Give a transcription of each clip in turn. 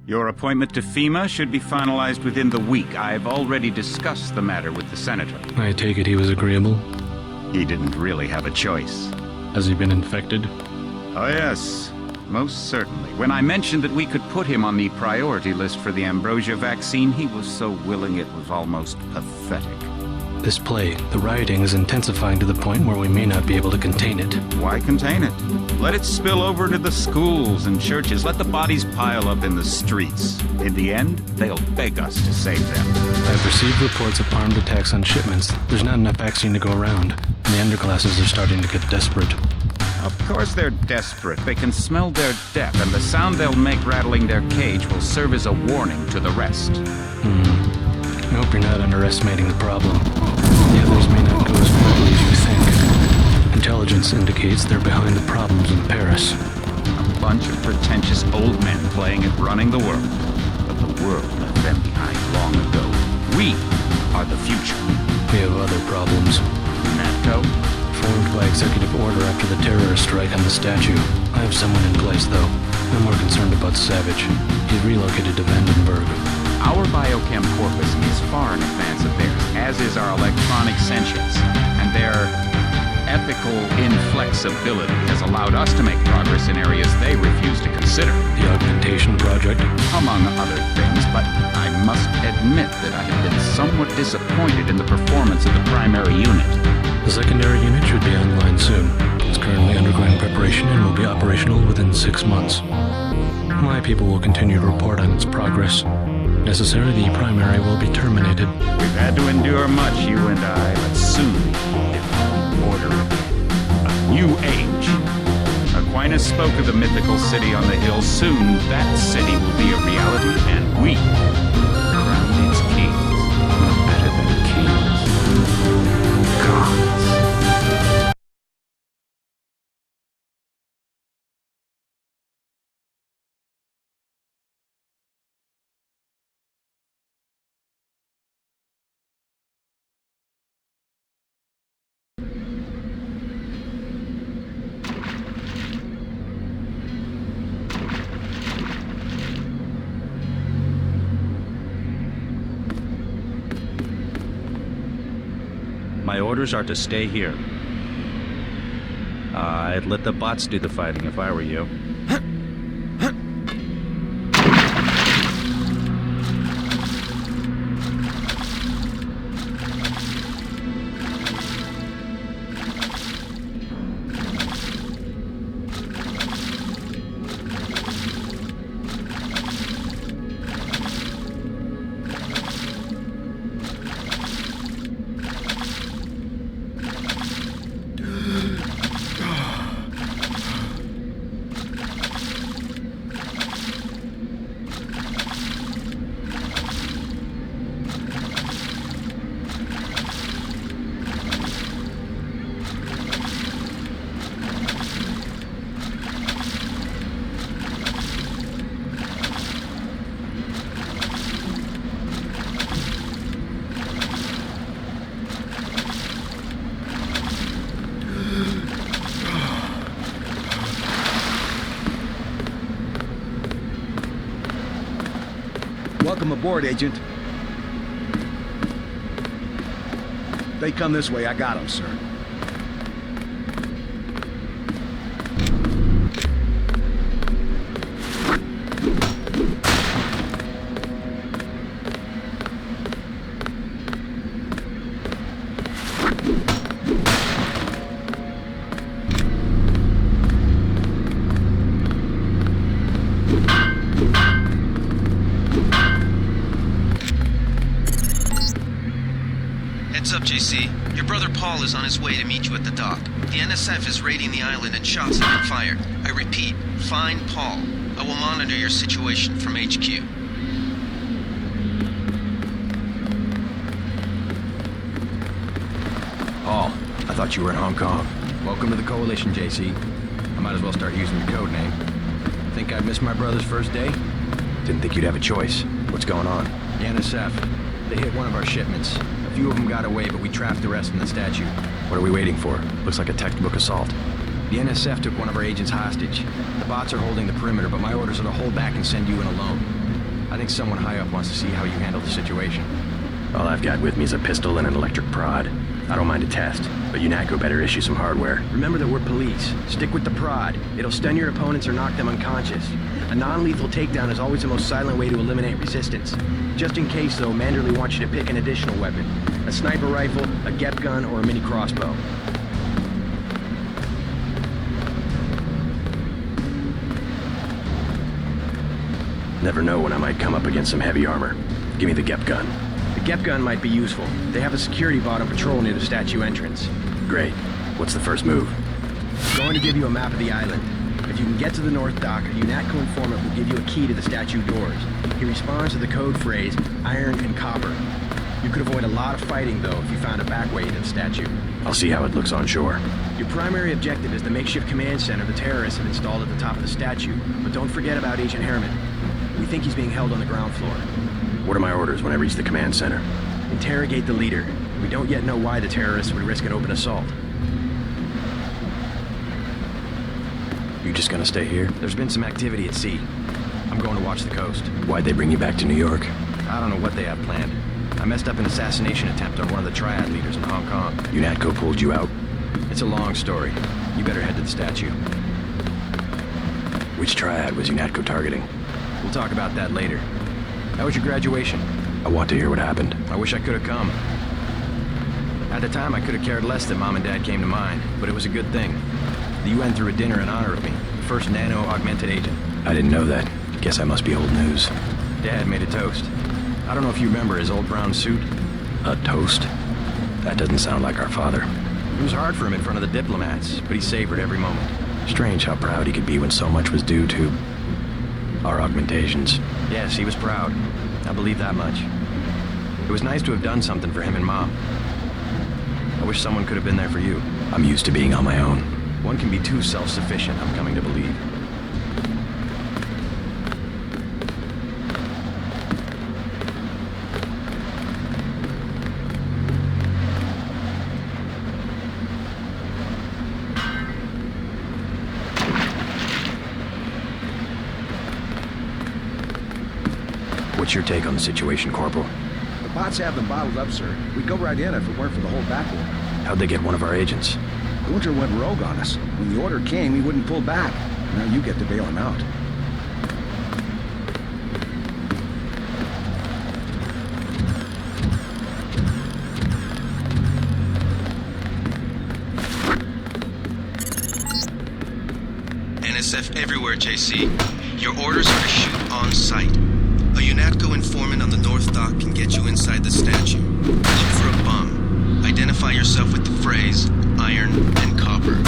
Your appointment to FEMA should be finalized within the week. I've already discussed the matter with the Senator. I take it he was agreeable? He didn't really have a choice. Has he been infected? Oh yes, most certainly. When I mentioned that we could put him on the priority list for the Ambrosia vaccine, he was so willing it was almost pathetic. This plague, the rioting is intensifying to the point where we may not be able to contain it. Why contain it? Let it spill over to the schools and churches. Let the bodies pile up in the streets. In the end, they'll beg us to save them. I've received reports of armed attacks on shipments. There's not enough vaccine to go around, and the underclasses are starting to get desperate. Of course they're desperate. They can smell their death, and the sound they'll make rattling their cage will serve as a warning to the rest. I hope you're not underestimating the problem. The others may not go as quickly as you think. Intelligence indicates they're behind the problems in Paris. A bunch of pretentious old men playing at running the world. But the world left them behind long ago. We are the future. We have other problems. NATO? Formed by executive order after the terrorist strike on the statue. I have someone in place, though. I'm more concerned about Savage. He's relocated to Vandenberg. Our biochem corpus is far in advance of theirs, as is our electronic sentience, and their ethical inflexibility has allowed us to make progress in areas they refuse to consider. The augmentation project? Among other things, but I must admit that I have been somewhat disappointed in the performance of the primary unit. The secondary unit should be online soon. It's currently undergoing preparation and will be operational within 6 months. My people will continue to report on its progress. Necessarily, the primary will be terminated. We've had to endure much, you and I, but soon it'll order a new age. Aquinas spoke of the mythical city on the hill. Soon, that city will be a reality, and we crown its kings. Not better than kings. Gods. My orders are to stay here. I'd let the bots do the fighting if I were you. Welcome aboard, Agent. They come this way, I got them, sir. Heads up, JC. Your brother Paul is on his way to meet you at the dock. The NSF is raiding the island and shots have been fired. I repeat, find Paul. I will monitor your situation from HQ. Paul, I thought you were in Hong Kong. Welcome to the Coalition, JC. I might as well start using your code name. Think I missed my brother's first day? Didn't think you'd have a choice. What's going on? The NSF. They hit one of our shipments. A few of them got away, but we trapped the rest in the statue. What are we waiting for? Looks like a textbook assault. The NSF took one of our agents hostage. The bots are holding the perimeter, but my orders are to hold back and send you in alone. I think someone high up wants to see how you handle the situation. All I've got with me is a pistol and an electric prod. I don't mind a test, but UNATCO better issue some hardware. Remember that we're police. Stick with the prod. It'll stun your opponents or knock them unconscious. A non-lethal takedown is always the most silent way to eliminate resistance. Just in case, though, Manderley wants you to pick an additional weapon. A sniper rifle, a GEP gun, or a mini crossbow. Never know when I might come up against some heavy armor. Give me the GEP gun. The GEP gun might be useful. They have a security bot on patrol near the statue entrance. Great. What's the first move? I'm going to give you a map of the island. If you can get to the north dock, a UNATCO informant will give you a key to the statue doors. He responds to the code phrase, iron and copper. You could avoid a lot of fighting, though, if you found a back way to the statue. I'll see how it looks on shore. Your primary objective is the makeshift command center the terrorists have installed at the top of the statue. But don't forget about Agent Harriman. We think he's being held on the ground floor. What are my orders when I reach the command center? Interrogate the leader. We don't yet know why the terrorists would risk an open assault. You just gonna stay here? There's been some activity at sea. I'm going to watch the coast. Why'd they bring you back to New York? I don't know what they have planned. I messed up an assassination attempt on one of the Triad leaders in Hong Kong. UNATCO pulled you out? It's a long story. You better head to the statue. Which Triad was UNATCO targeting? We'll talk about that later. How was your graduation? I want to hear what happened. I wish I could have come. At the time, I could have cared less that Mom and Dad came to mind, but it was a good thing. The UN threw a dinner in honor of me, the first nano-augmented agent. I didn't know that. Guess I must be old news. Dad made a toast. I don't know if you remember his old brown suit. A toast? That doesn't sound like our father. It was hard for him in front of the diplomats, but he savored every moment. Strange how proud he could be when so much was due to our augmentations. Yes, he was proud. I believe that much. It was nice to have done something for him and Mom. I wish someone could have been there for you. I'm used to being on my own. One can be too self-sufficient, I'm coming to believe. What's your take on the situation, Corporal? The bots have them bottled up, sir. We'd go right in if it weren't for the whole back order. How'd they get one of our agents? Gunter went rogue on us. When the order came, he wouldn't pull back. Now you get to bail him out. NSF everywhere, JC. Your orders are to shoot on sight. A UNATCO informant on the North Dock can get you inside the statue. Look for a bum. Identify yourself with the phrase, iron and copper.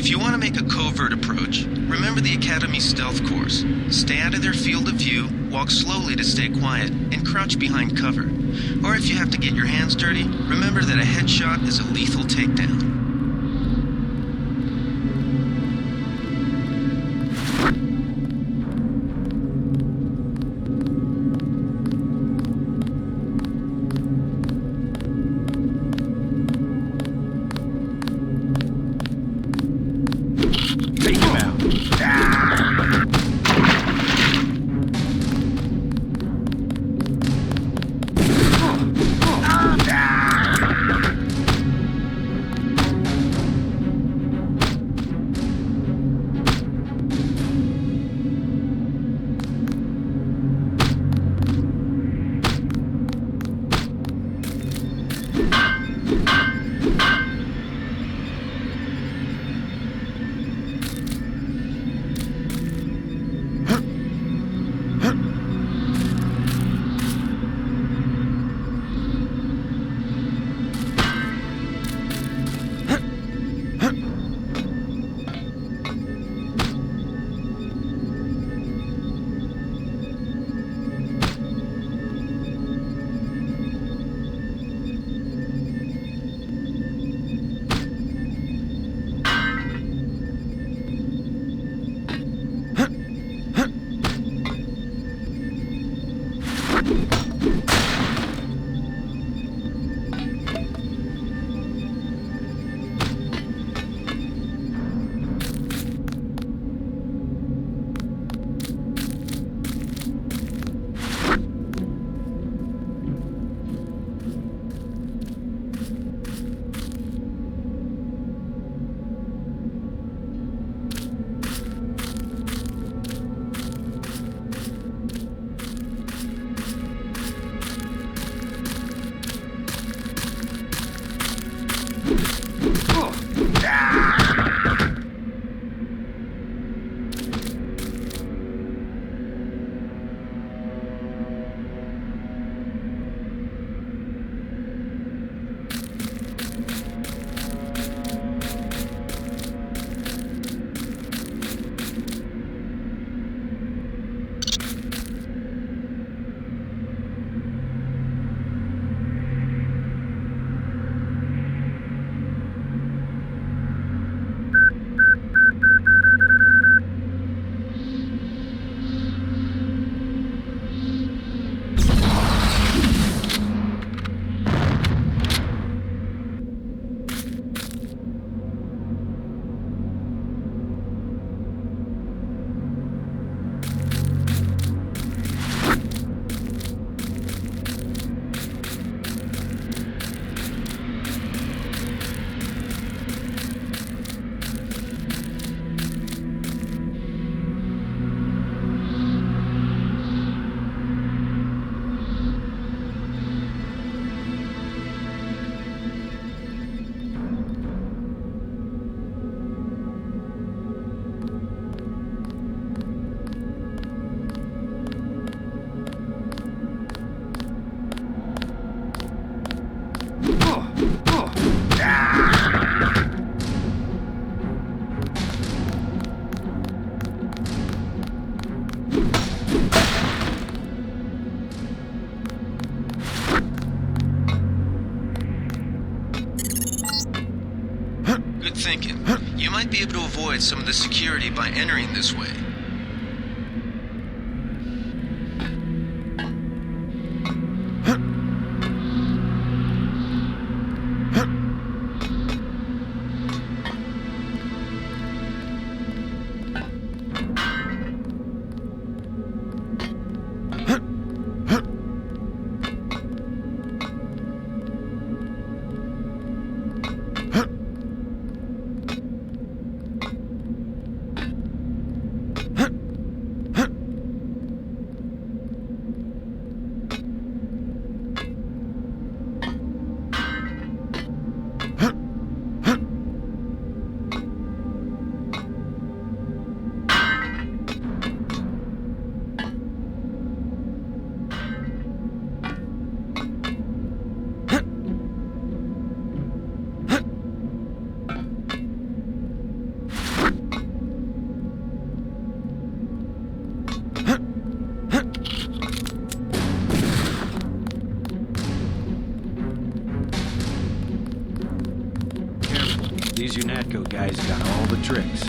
If you want to make a covert approach, remember the Academy's stealth course. Stay out of their field of view, walk slowly to stay quiet, and crouch behind cover. Or if you have to get your hands dirty, remember that a headshot is a lethal takedown. Take him out. Good thinking. You might be able to avoid some of the security by entering this way. These UNATCO guys got all the tricks.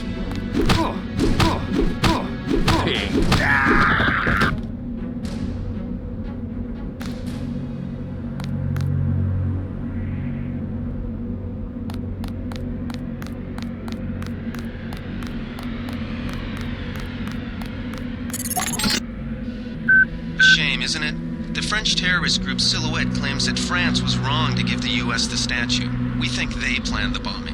Shame, isn't it? The French terrorist group Silhouette claims that France was wrong to give the U.S. the statue. We think they planned the bombing.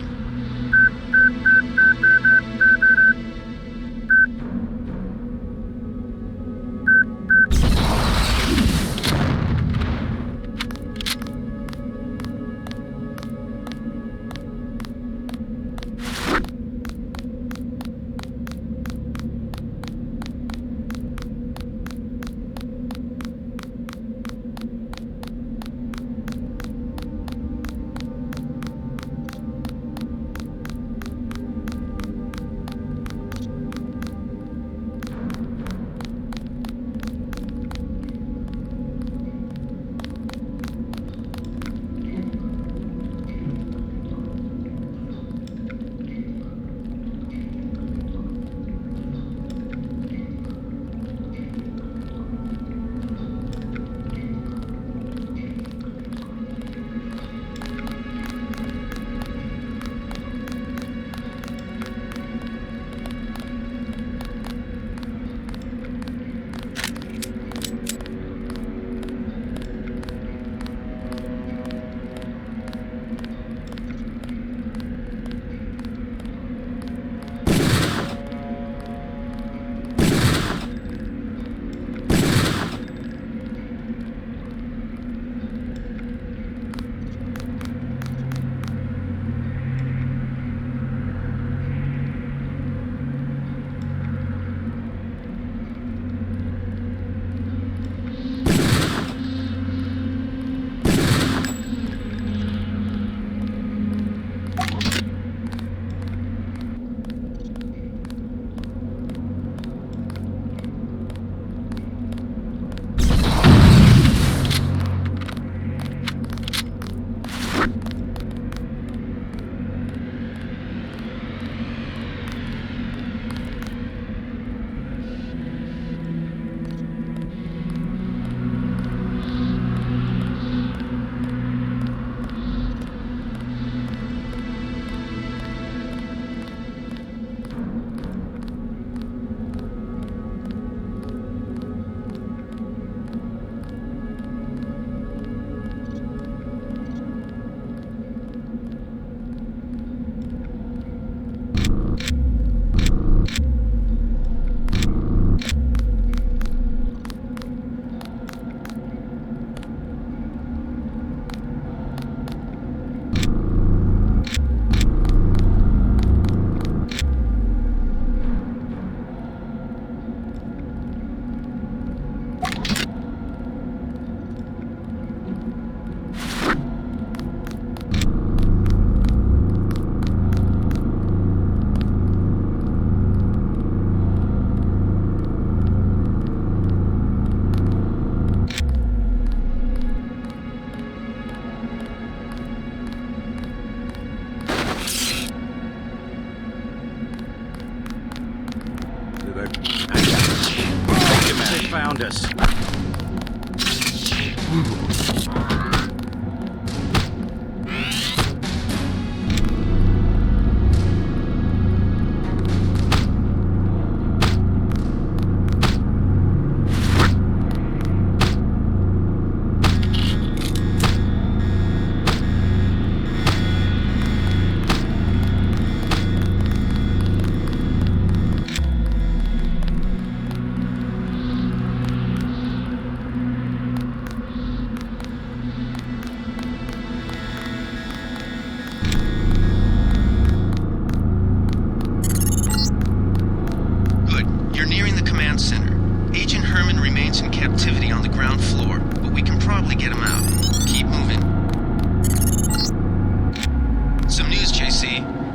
They found us.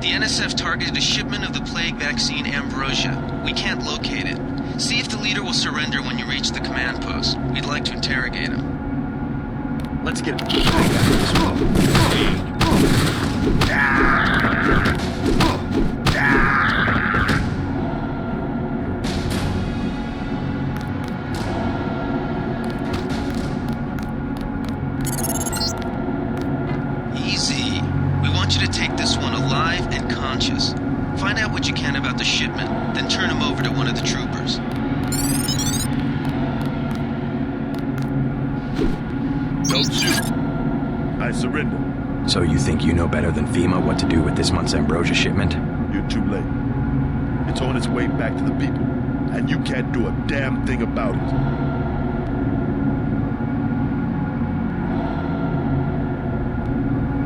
The NSF targeted a shipment of the plague vaccine Ambrosia. We can't locate it. See if the leader will surrender when you reach the command post. We'd like to interrogate him. Let's get... to take this one alive and conscious. Find out what you can about the shipment, then turn him over to one of the troopers. Don't shoot. I surrender. So you think you know better than FEMA what to do with this month's Ambrosia shipment? You're too late. It's on its way back to the people, and you can't do a damn thing about it.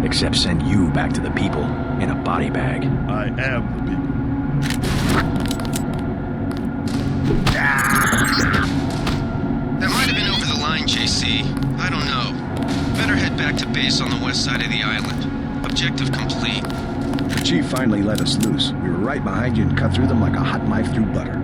Except send you back to the people in a body bag. I am the people. That might have been over the line, JC. I don't know. Better head back to base on the west side of the island. Objective complete. The chief finally let us loose. We were right behind you and cut through them like a hot knife through butter.